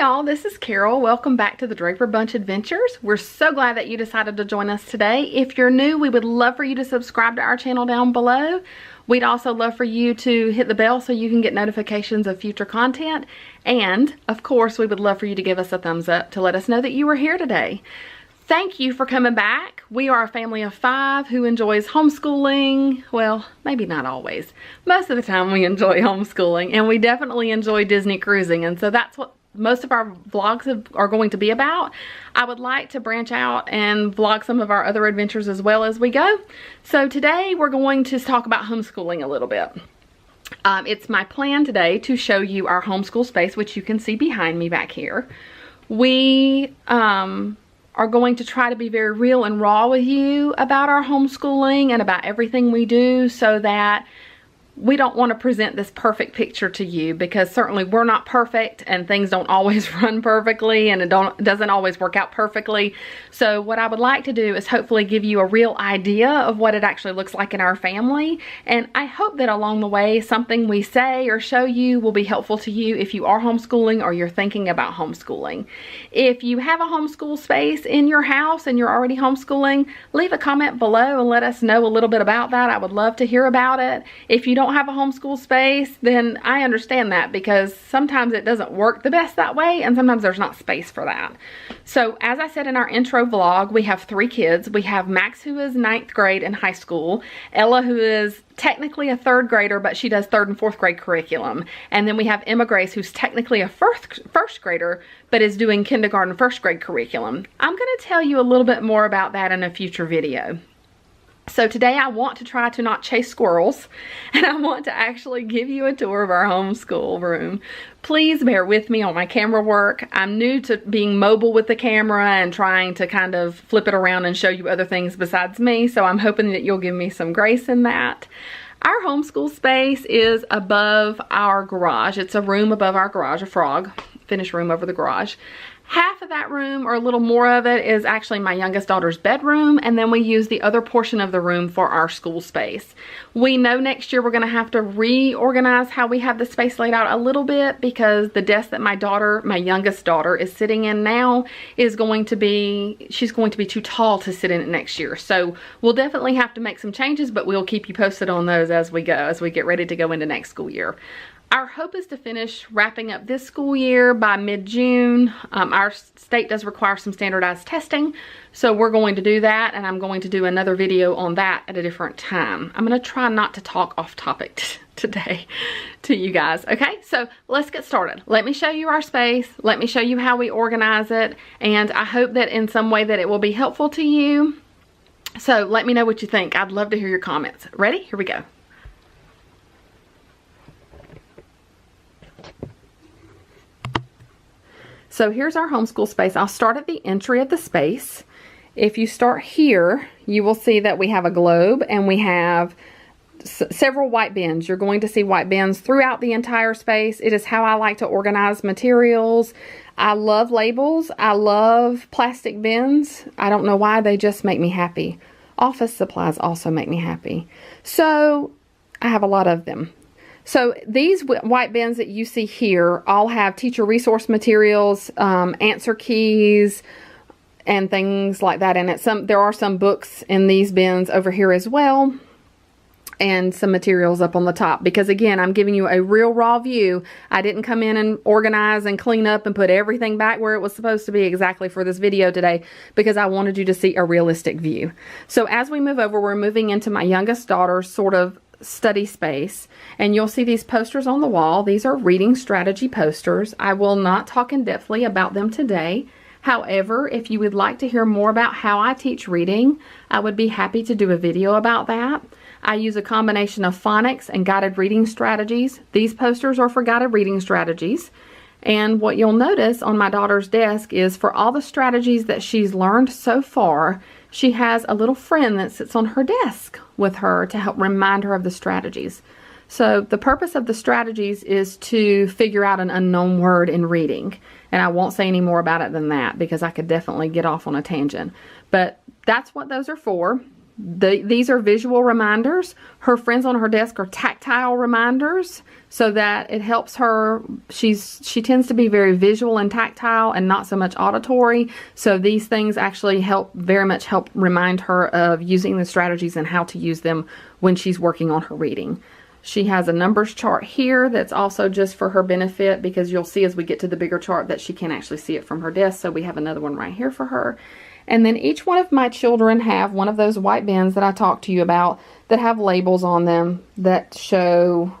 y'all, this is Carol. Welcome back to the Draper Bunch Adventures. We're so glad that you decided to join us today. If you're new, we would love for you to subscribe to our channel down below. We'd also love for you to hit the bell so you can get notifications of future content. And, of course, we would love for you to give us a thumbs up to let us know that you were here today. Thank you for coming back. We are a family of 5 who enjoys homeschooling. Well, maybe not always. Most of the time we enjoy homeschooling, and we definitely enjoy Disney cruising, and so that's what most of our vlogs are going to be about. I would like to branch out and vlog some of our other adventures as well as we go. So today we're going to talk about homeschooling a little bit. It's my plan today to show you our homeschool space, which you can see behind me back here. We are going to try to be very real and raw with you about our homeschooling and about everything we do, so that we don't want to present this perfect picture to you, because certainly we're not perfect and things don't always run perfectly, and it doesn't always work out perfectly. So what I would like to do is hopefully give you a real idea of what it actually looks like in our family, and I hope that along the way something we say or show you will be helpful to you if you are homeschooling or you're thinking about homeschooling. If you have a homeschool space in your house and you're already homeschooling, leave a comment below and let us know a little bit about that. I would love to hear about it. If you don't have a homeschool space, then I understand that, because sometimes it doesn't work the best that way, and sometimes there's not space for that. So as I said in our intro vlog, we have 3 kids. We have Max, who is 9th grade in high school, Ella, who is technically a 3rd grader, but she does 3rd and 4th grade curriculum, and then we have Emma Grace, who's technically a first grader, but is doing kindergarten 1st grade curriculum. I'm going to tell you a little bit more about that in a future video. So today I want to try to not chase squirrels, and I want to actually give you a tour of our homeschool room. Please bear with me on my camera work. I'm new to being mobile with the camera and trying to kind of flip it around and show you other things besides me, so I'm hoping that you'll give me some grace in that. Our homeschool space is above our garage. It's a room above our garage, a frog, finished room over the garage. Half of that room, or a little more of it, is actually my youngest daughter's bedroom, and then we use the other portion of the room for our school space. We know next year we're going to have to reorganize how we have the space laid out a little bit, because the desk that my youngest daughter, is sitting in now is going to be, she's going to be too tall to sit in it next year. So we'll definitely have to make some changes, but we'll keep you posted on those as we go, as we get ready to go into next school year. Our hope is to finish wrapping up this school year by mid-June. Our state does require some standardized testing, so we're going to do that, and I'm going to do another video on that at a different time. I'm going to try not to talk off topic today to you guys. Okay, so let's get started. Let me show you our space. Let me show you how we organize it, and I hope that in some way that it will be helpful to you. So let me know what you think. I'd love to hear your comments. Ready? Here we go. So here's our homeschool space. I'll start at the entry of the space. If you start here, you will see that we have a globe, and we have several white bins. You're going to see white bins throughout the entire space. It is how I like to organize materials. I love labels. I love plastic bins. I don't know why, they just make me happy. Office supplies also make me happy. So I have a lot of them. So these white bins that you see here all have teacher resource materials, answer keys, and things like that in it. There are some books in these bins over here as well, and some materials up on the top, because again, I'm giving you a real raw view. I didn't come in and organize and clean up and put everything back where it was supposed to be exactly for this video today, because I wanted you to see a realistic view. So as we move over, we're moving into my youngest daughter's sort of study space, and you'll see these posters on the wall. These are reading strategy posters. I will not talk in depthly about them today. However, if you would like to hear more about how I teach reading, I would be happy to do a video about that. I use a combination of phonics and guided reading strategies. These posters are for guided reading strategies. And what you'll notice on my daughter's desk is, for all the strategies that she's learned so far, she has a little friend that sits on her desk with her to help remind her of the strategies. So the purpose of the strategies is to figure out an unknown word in reading. And I won't say any more about it than that, because I could definitely get off on a tangent. But that's what those are for. These are visual reminders. Her friends on her desk are tactile reminders, so that it helps her. She tends to be very visual and tactile and not so much auditory. So these things actually very much help remind her of using the strategies and how to use them when she's working on her reading. She has a numbers chart here that's also just for her benefit, because you'll see as we get to the bigger chart that she can't actually see it from her desk. So we have another one right here for her. And then each one of my children have one of those white bins that I talked to you about that have labels on them that show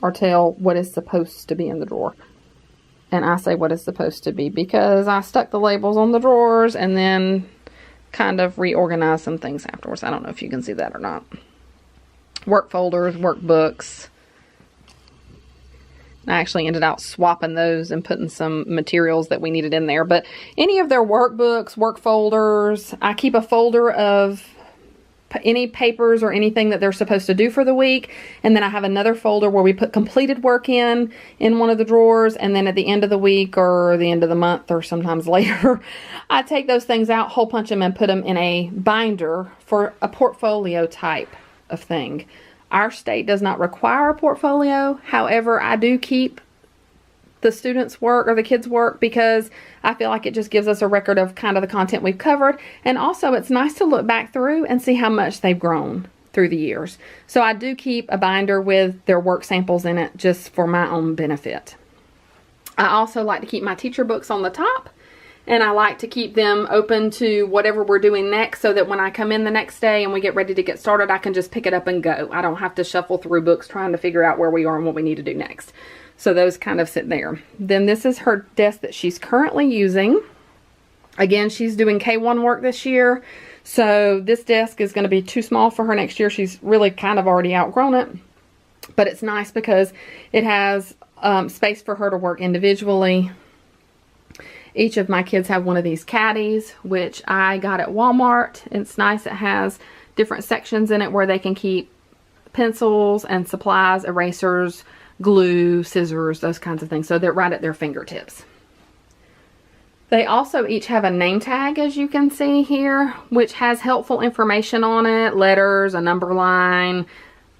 or tell what is supposed to be in the drawer. And I say what is supposed to be because I stuck the labels on the drawers and then kind of reorganized some things afterwards. I don't know if you can see that or not. Work folders, workbooks. I actually ended up swapping those and putting some materials that we needed in there. But any of their workbooks, work folders, I keep a folder of any papers or anything that they're supposed to do for the week. And then I have another folder where we put completed work in one of the drawers. And then at the end of the week or the end of the month or sometimes later, I take those things out, hole punch them, and put them in a binder for a portfolio type of thing. Our state does not require a portfolio. However, I do keep the students' work or the kids' work because I feel like it just gives us a record of kind of the content we've covered. And also it's nice to look back through and see how much they've grown through the years. So I do keep a binder with their work samples in it just for my own benefit. I also like to keep my teacher books on the top. And I like to keep them open to whatever we're doing next, so that when I come in the next day and we get ready to get started, I can just pick it up and go. I don't have to shuffle through books trying to figure out where we are and what we need to do next. So those kind of sit there. Then this is her desk that she's currently using. Again, she's doing K1 work this year. So this desk is going to be too small for her next year. She's really kind of already outgrown it. But it's nice because it has space for her to work individually. Each of my kids have one of these caddies, which I got at Walmart. It's nice. It has different sections in it where they can keep pencils and supplies, erasers, glue, scissors, those kinds of things. So they're right at their fingertips. They also each have a name tag, as you can see here, which has helpful information on it. Letters, a number line,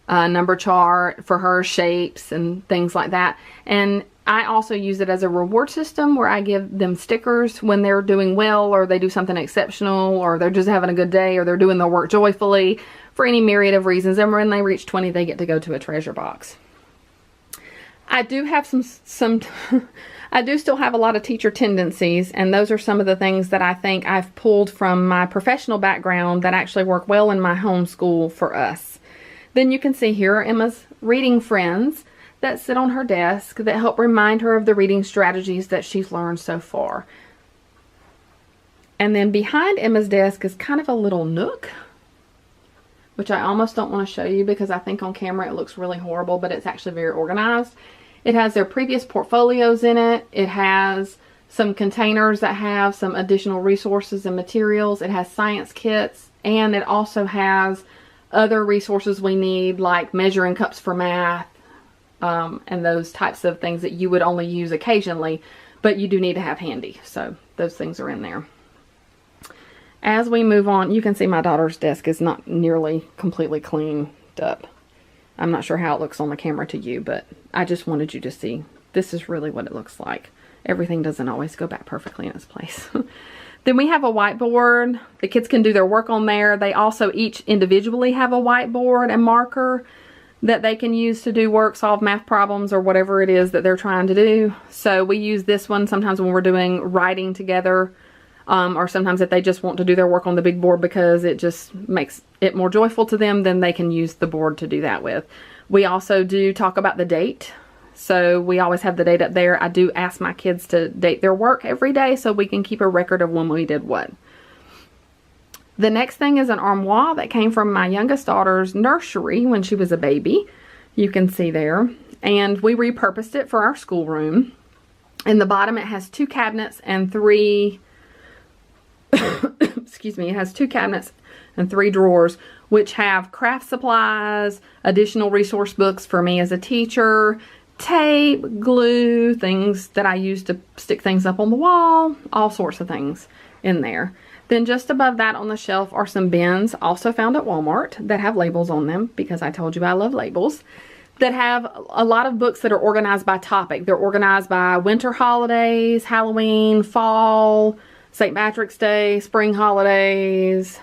a number chart for her, shapes and things like that. And I also use it as a reward system where I give them stickers when they're doing well, or they do something exceptional, or they're just having a good day, or they're doing their work joyfully for any myriad of reasons. And when they reach 20, they get to go to a treasure box. I do have I do still have a lot of teacher tendencies, and those are some of the things that I think I've pulled from my professional background that actually work well in my homeschool for us. Then you can see here are Emma's reading friends that sit on her desk that help remind her of the reading strategies that she's learned so far. And then behind Emma's desk is kind of a little nook, which I almost don't want to show you because I think on camera it looks really horrible, but it's actually very organized. It has their previous portfolios in it. It has some containers that have some additional resources and materials. It has science kits, and it also has other resources we need, like measuring cups for math, and those types of things that you would only use occasionally, but you do need to have handy. So those things are in there. As we move on, you can see my daughter's desk is not nearly completely cleaned up. I'm not sure how it looks on the camera to you, but I just wanted you to see this is really what it looks like. Everything doesn't always go back perfectly in its place. Then we have a whiteboard. The kids can do their work on there. They also each individually have a whiteboard and marker that they can use to do work, solve math problems, or whatever it is that they're trying to do. So we use this one sometimes when we're doing writing together, or sometimes if they just want to do their work on the big board because it just makes it more joyful to them, then they can use the board to do that with. We also do talk about the date. So we always have the date up there. I do ask my kids to date their work every day so we can keep a record of when we did what. The next thing is an armoire that came from my youngest daughter's nursery when she was a baby. You can see there. And we repurposed it for our schoolroom. In the bottom it has 2 cabinets and 3 excuse me, it has 2 cabinets and 3 drawers, which have craft supplies, additional resource books for me as a teacher, tape, glue, things that I use to stick things up on the wall, all sorts of things. in there. Then just above that on the shelf are some bins, also found at Walmart, that have labels on them, because I told you I love labels, that have a lot of books that are organized by topic. They're organized by winter holidays, Halloween, fall, St. Patrick's Day, spring holidays,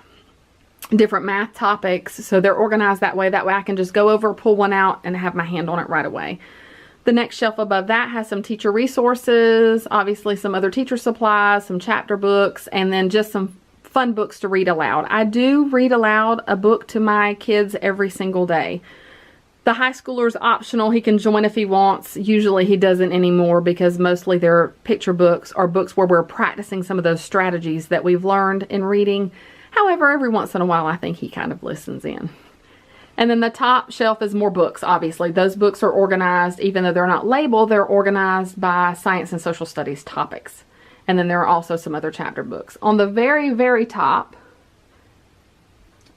different math topics. So they're organized that way. That way I can just go over, pull one out, and have my hand on it right away. The next shelf above that has some teacher resources, obviously some other teacher supplies, some chapter books, and then just some fun books to read aloud. I do read aloud a book to my kids every single day. The high schooler's optional. He can join if he wants. Usually he doesn't anymore, because mostly they're picture books or books where we're practicing some of those strategies that we've learned in reading. However, every once in a while I think he kind of listens in. And then the top shelf is more books, obviously. Those books are organized, even though they're not labeled, they're organized by science and social studies topics. And then there are also some other chapter books. On the very, very top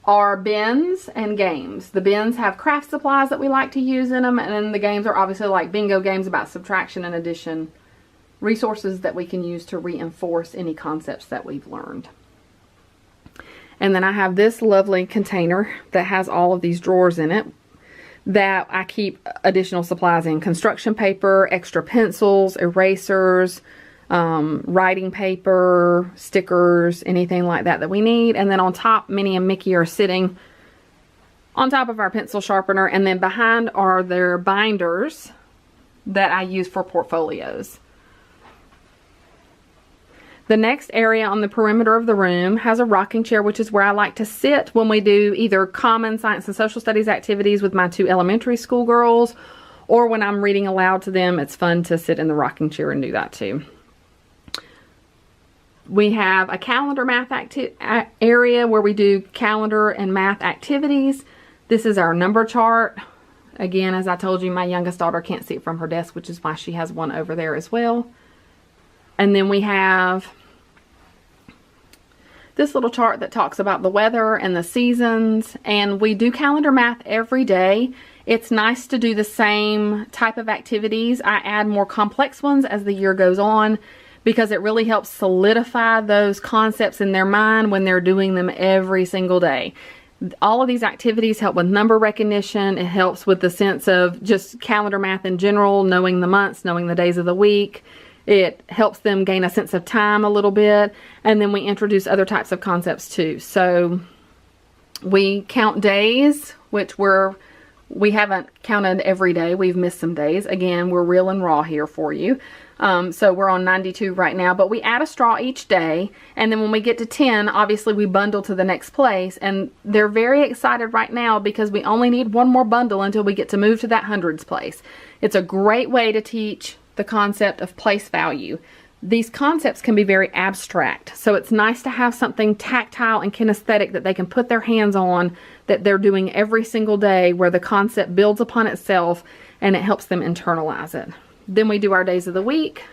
are bins and games. The bins have craft supplies that we like to use in them, and then the games are obviously like bingo games about subtraction and addition, resources that we can use to reinforce any concepts that we've learned. And then I have this lovely container that has all of these drawers in it that I keep additional supplies in. Construction paper, extra pencils, erasers, writing paper, stickers, anything like that that we need. And then on top, Minnie and Mickey are sitting on top of our pencil sharpener. And then behind are their binders that I use for portfolios. The next area on the perimeter of the room has a rocking chair, which is where I like to sit when we do either common science and social studies activities with my 2 elementary school girls, or when I'm reading aloud to them. It's fun to sit in the rocking chair and do that too. We have a calendar math area where we do calendar and math activities. This is our number chart. Again, as I told you, my youngest daughter can't see it from her desk, which is why she has one over there as well. And then we have this little chart that talks about the weather and the seasons. And we do calendar math every day. It's nice to do the same type of activities. I add more complex ones as the year goes on, because it really helps solidify those concepts in their mind when they're doing them every single day. All of these activities help with number recognition. It helps with the sense of just calendar math in general, knowing the months, knowing the days of the week. It helps them gain a sense of time a little bit. And then we introduce other types of concepts too. So we count days, which we haven't counted every day. We've missed some days. Again, we're real and raw here for you. So we're on 92 right now, but we add a straw each day. And then when we get to 10, obviously we bundle to the next place. And they're very excited right now because we only need one more bundle until we get to move to that hundreds place. It's a great way to teach the concept of place value. These concepts can be very abstract, so it's nice to have something tactile and kinesthetic that they can put their hands on, that they're doing every single day, where the concept builds upon itself and it helps them internalize it. Then we do our days of the week,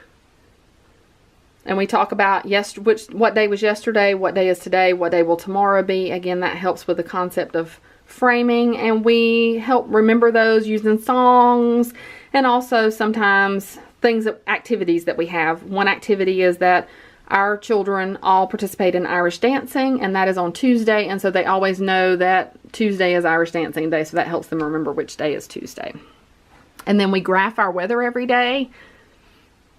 and we talk about what day was yesterday, what day is today, what day will tomorrow be. Again, that helps with the concept of framing, and we help remember those using songs, and also sometimes activities that we have. One activity is that our children all participate in Irish dancing, and that is on Tuesday, and so they always know that Tuesday is Irish dancing day, so that helps them remember which day is Tuesday. And then we graph our weather every day.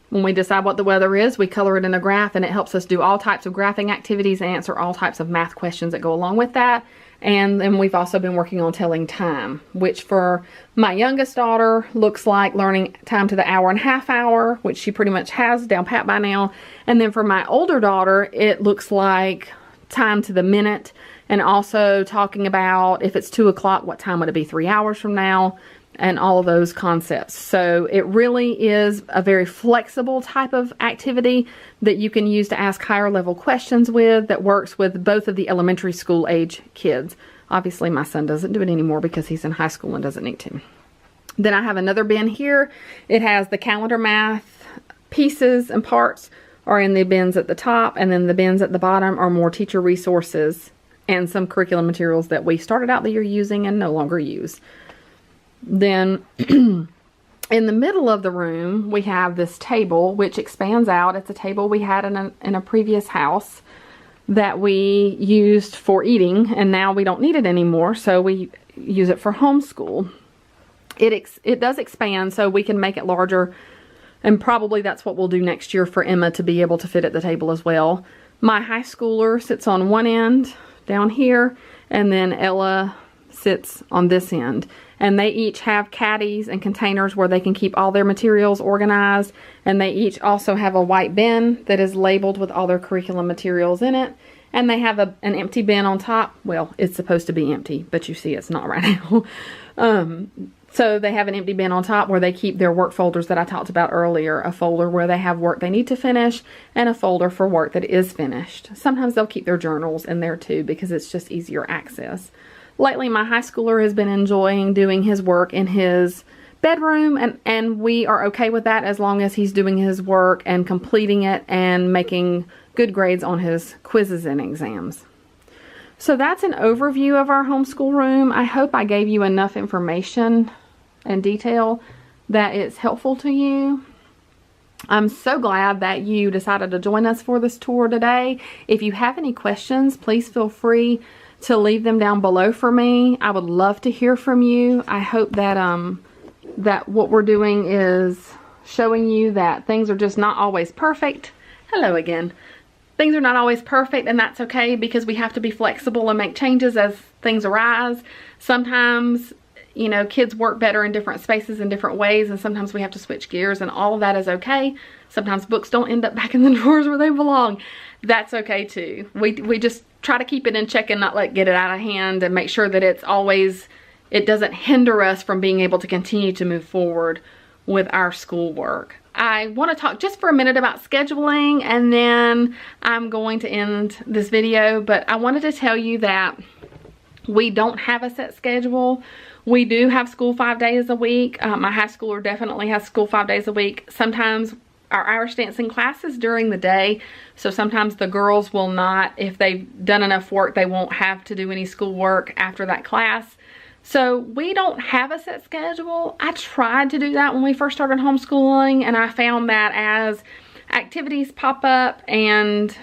When we decide what the weather is, we color it in a graph, and it helps us do all types of graphing activities and answer all types of math questions that go along with that. And then we've also been working on telling time, which for my youngest daughter looks like learning time to the hour and a half hour, which she pretty much has down pat by now. And then for my older daughter, it looks like time to the minute, and also talking about if it's 2 o'clock, what time would it be 3 hours from now, and all of those concepts. So it really is a very flexible type of activity that you can use to ask higher level questions with, that works with both of the elementary school age kids. Obviously my son doesn't do it anymore because he's in high school and doesn't need to. Then I have another bin here. It has the calendar math pieces and parts are in the bins at the top, and then the bins at the bottom are more teacher resources and some curriculum materials that we started out the year using and no longer use. Then In the middle of the room, we have this table, which expands out. It's a table we had in a previous house that we used for eating, and now we don't need it anymore, so we use it for homeschool. It does expand, so we can make it larger, and probably that's what we'll do next year for Emma to be able to fit at the table as well. My high schooler sits on one end down here, and then Ella sits on this end. And they each have caddies and containers where they can keep all their materials organized. And they each also have a white bin that is labeled with all their curriculum materials in it. And they have an empty bin on top. Well, it's supposed to be empty, but you see it's not right now. So they have an empty bin on top where they keep their work folders that I talked about earlier. A folder where they have work they need to finish, and a folder for work that is finished. Sometimes they'll keep their journals in there too because it's just easier access. Lately, my high schooler has been enjoying doing his work in his bedroom, and we are okay with that as long as he's doing his work and completing it and making good grades on his quizzes and exams. So that's an overview of our homeschool room. I hope I gave you enough information and detail that it's helpful to you. I'm so glad that you decided to join us for this tour today. If you have any questions, please feel free to leave them down below for me. I would love to hear from you. I hope that that what we're doing is showing you that things are just not always perfect. Hello again. Things are not always perfect, and that's okay because we have to be flexible and make changes as things arise. Sometimes, you know, kids work better in different spaces in different ways, and sometimes we have to switch gears, and all of that is okay. Sometimes books don't end up back in the drawers where they belong. That's okay too. We just try to keep it in check and not get it out of hand, and make sure that it doesn't hinder us from being able to continue to move forward with our schoolwork. I want to talk just for a minute about scheduling, and then I'm going to end this video, but I wanted to tell you that we don't have a set schedule. We do have school 5 days a week. My high schooler definitely has school 5 days a week. Sometimes our Irish dancing class is during the day, so sometimes the girls will not, if they've done enough work, they won't have to do any schoolwork after that class. So we don't have a set schedule. I tried to do that when we first started homeschooling, and I found that as activities pop up and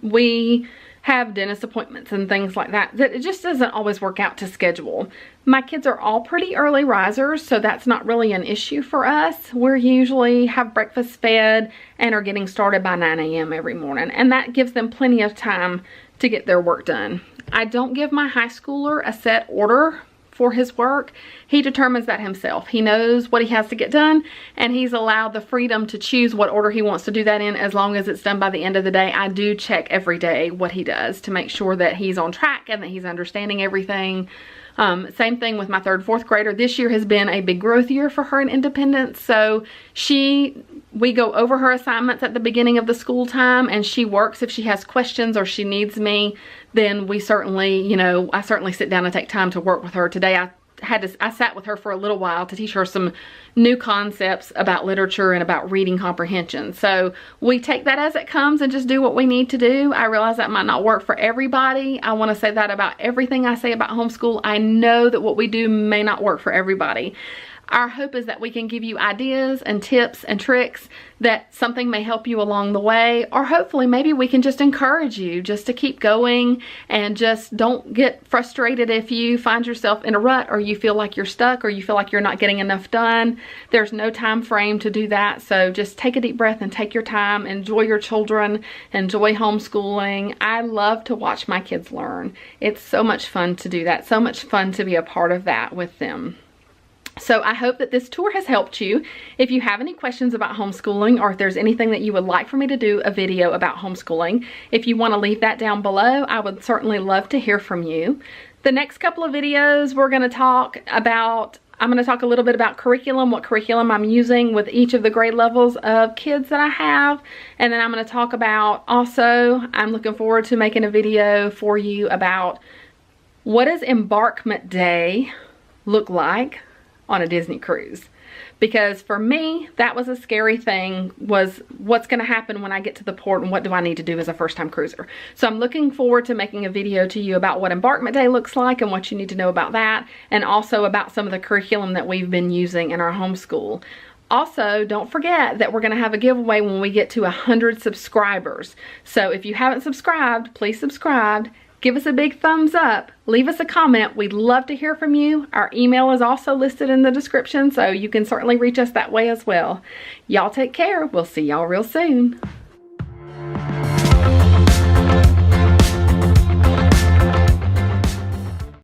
we have dentist appointments and things like that, that it just doesn't always work out to schedule. My kids are all pretty early risers, so that's not really an issue for us. We're usually have breakfast fed and are getting started by 9 a.m. every morning, and that gives them plenty of time to get their work done. I don't give my high schooler a set order for his work. He determines that himself. He knows what he has to get done, and he's allowed the freedom to choose what order he wants to do that in, as long as it's done by the end of the day. I do check every day what he does to make sure that he's on track and that he's understanding everything. Same thing with my 3rd, 4th grader. This year has been a big growth year for her in independence. So we go over her assignments at the beginning of the school time, and she works. If she has questions or she needs me, then we certainly, you know, I certainly sit down and take time to work with her. Today I sat with her for a little while to teach her some new concepts about literature and about reading comprehension. So we take that as it comes and just do what we need to do. I realize that might not work for everybody. I want to say that about everything I say about homeschool. I know that what we do may not work for everybody. Our hope is that we can give you ideas and tips and tricks, that something may help you along the way, or hopefully maybe we can just encourage you just to keep going, and just don't get frustrated if you find yourself in a rut, or you feel like you're stuck, or you feel like you're not getting enough done. There's no time frame to do that, so just take a deep breath and take your time. Enjoy your children, enjoy homeschooling. I love to watch my kids learn. It's so much fun to do that, so much fun to be a part of that with them. So I hope that this tour has helped you. If you have any questions about homeschooling, or if there's anything that you would like for me to do a video about homeschooling, if you want to leave that down below, I would certainly love to hear from you. The next couple of videos we're going to talk about, I'm going to talk a little bit about curriculum, what curriculum I'm using with each of the grade levels of kids that I have. And then I'm going to talk about also, I'm looking forward to making a video for you about what does embarkment day look like on a Disney cruise, because for me, that was a scary thing, was what's going to happen when I get to the port and what do I need to do as a first-time cruiser. So I'm looking forward to making a video to you about what embarkment day looks like and what you need to know about that, and also about some of the curriculum that we've been using in our homeschool. Also, don't forget that we're going to have a giveaway when we get to 100 subscribers. So if you haven't subscribed, please subscribe. Give us a big thumbs up. Leave us a comment. We'd love to hear from you. Our email is also listed in the description, so you can certainly reach us that way as well. Y'all take care. We'll see y'all real soon.